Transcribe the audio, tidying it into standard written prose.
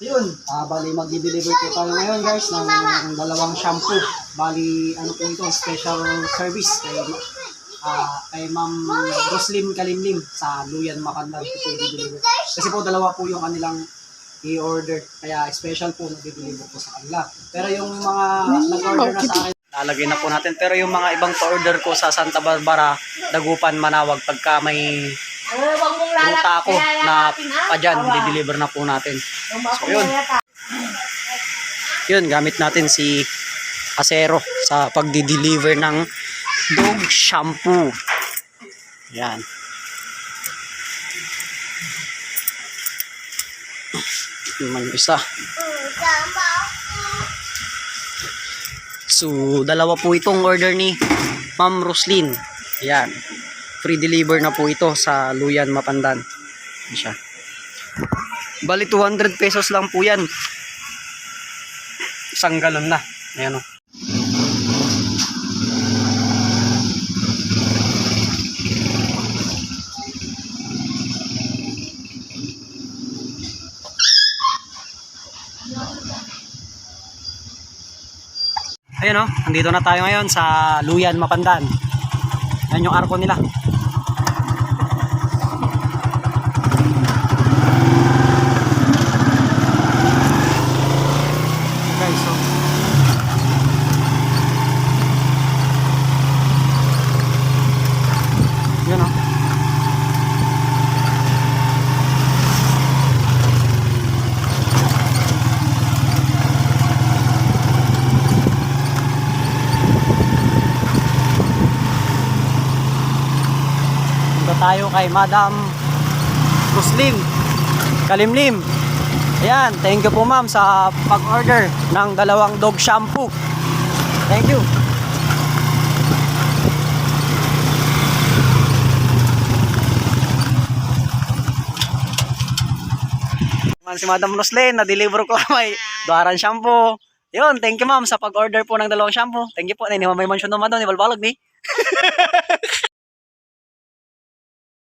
Yun, bali mag-deliver po tayo ngayon guys ng dalawang shampoo. Bali, ano po ito, special service kay Ma'am Roslyn Kalimlim sa Luyan Macandan. Kasi po dalawa po yung kanilang i-order. Kaya special po nag-deliver po sa kanila. Pero yung mga nag-order na sa akin, lalagay na po natin. Pero yung mga ibang pa-order ko sa Santa Barbara, Dagupan, Manawag, pagka may ruta ako na pa dyan, i-deliver na po natin. So yun. Yun, gamit natin si Acero sa pagdi-deliver ng dog shampoo. Yan. Yung isa. So, dalawa po itong order ni Ma'am Roslyn. Yan. Free deliver na po ito sa Luyan, Mapandan. Yan siya. Bali 200 pesos lang po yan. Isang galon na. Ayan o. Ayan o. Nandito na tayo ngayon sa Luyan, Mapandan. Ayan yung arko nila. Yun o. Punta tayo kay Madam Roslyn Kalimlim. Ayan, thank you po ma'am sa pag-order ng dalawang dog shampoo. Thank you. Si Madam Roslyn, na-deliver ko may Duaran shampoo. Yun, thank you ma'am sa pag-order po ng dalawang shampoo. Thank you po. May mention naman doon, ibalbalog ni.